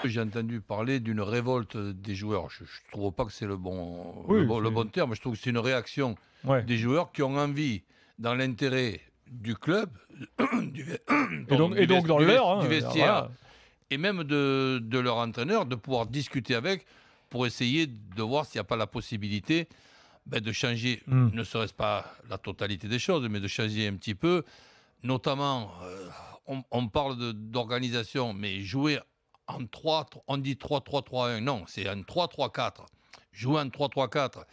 J'ai entendu parler d'une révolte des joueurs. Je ne trouve pas que c'est le bon, Oui, le bon terme. Je trouve que c'est une réaction ouais. des joueurs qui ont envie, dans l'intérêt du club, du, Et donc dans l'heure, du hein, vestiaire voilà. et même de leur entraîneur, de pouvoir discuter avec pour essayer de voir s'il n'y a pas la possibilité de changer, Mm. ne serait-ce pas la totalité des choses, mais de changer un petit peu. Notamment, on parle d'organisation, mais jouer en 3, on dit 3-3-3-1. Non, c'est en 3-3-4. Jouer en 3-3-4,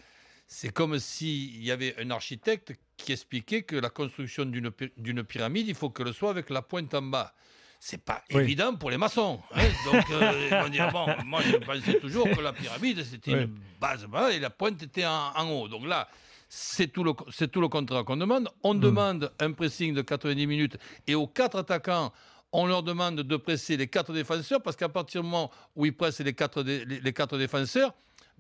c'est comme s'il y avait un architecte qui expliquait que la construction d'une pyramide, il faut qu'elle soit avec la pointe en bas. C'est pas Oui. évident pour les maçons. Hein. Donc, ils vont dire, bon, moi je pensais toujours que la pyramide, c'était Oui. une base bas et la pointe était en haut. Donc là, c'est tout le contraire qu'on demande. On demande un pressing de 90 minutes et aux 4 attaquants, on leur demande de presser les 4 défenseurs parce qu'à partir du moment où ils pressent les 4 défenseurs,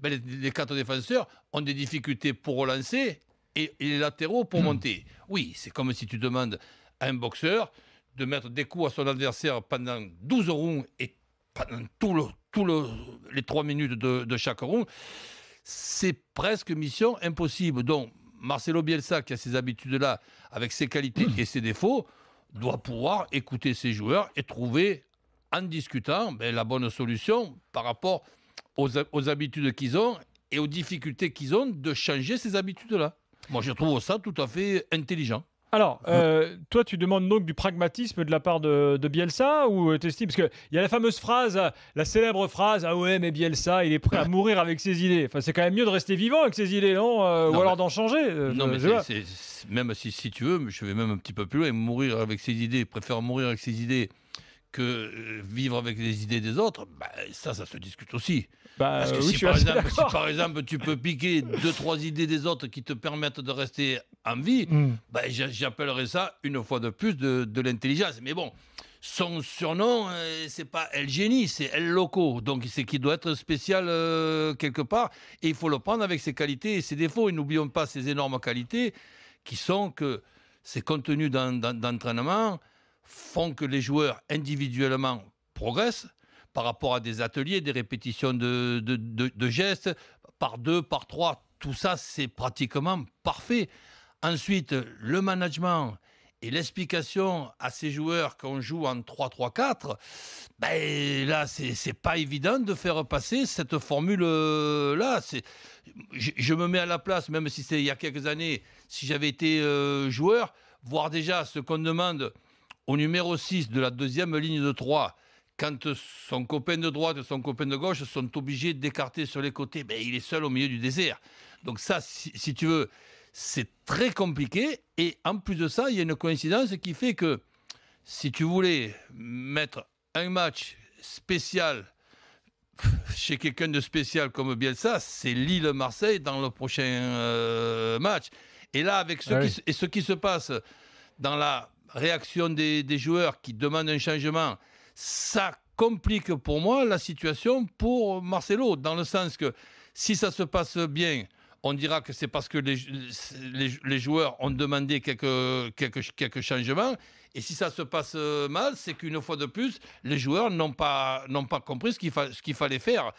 les 4 défenseurs ont des difficultés pour relancer et les latéraux pour monter. Oui, c'est comme si tu demandes à un boxeur de mettre des coups à son adversaire pendant 12 rounds et pendant les 3 minutes de chaque round. C'est presque mission impossible. Donc, Marcelo Bielsa, qui a ces habitudes-là, avec ses qualités et ses défauts, doit pouvoir écouter ses joueurs et trouver, en discutant, la bonne solution par rapport aux habitudes qu'ils ont et aux difficultés qu'ils ont de changer ces habitudes-là. Moi, je trouve ça tout à fait intelligent. Alors, toi, tu demandes donc du pragmatisme de la part de Bielsa ou t'estimes, parce qu'il y a la fameuse phrase, la célèbre phrase, ah ouais, mais Bielsa, il est prêt à mourir avec ses idées. Enfin, c'est quand même mieux de rester vivant avec ses idées, non, ou alors d'en changer. Non, mais même si tu veux, je vais même un petit peu plus loin, mourir avec ses idées, préfère mourir avec ses idées que vivre avec les idées des autres, ça se discute aussi. Parce que oui, si par exemple tu peux piquer 2-3 idées des autres qui te permettent de rester en vie, j'appellerais ça une fois de plus de l'intelligence. Mais bon, son surnom, c'est pas El Génie, c'est El Loco. Donc c'est qu'il doit être spécial quelque part. Et il faut le prendre avec ses qualités et ses défauts. Et n'oublions pas ses énormes qualités qui sont que ses contenus d'entraînement font que les joueurs individuellement progressent par rapport à des ateliers, des répétitions de gestes, par 2, par 3, tout ça c'est pratiquement parfait. Ensuite, le management et l'explication à ces joueurs qu'on joue en 3-3-4, là c'est pas évident de faire passer cette formule-là. Je me mets à la place, même si c'est il y a quelques années, si j'avais été joueur, voir déjà ce qu'on demande au numéro 6 de la deuxième ligne de 3, quand son copain de droite et son copain de gauche sont obligés d'écarter sur les côtés, il est seul au milieu du désert. Donc ça, si tu veux, c'est très compliqué. Et en plus de ça, il y a une coïncidence qui fait que si tu voulais mettre un match spécial chez quelqu'un de spécial comme Bielsa, c'est Lille-Marseille dans le prochain match. Et là, avec ce qui se passe dans la réaction des joueurs qui demandent un changement, ça complique pour moi la situation pour Marcelo, dans le sens que si ça se passe bien, on dira que c'est parce que les joueurs ont demandé quelques changements, et si ça se passe mal, c'est qu'une fois de plus, les joueurs n'ont pas compris ce qu'il fallait faire.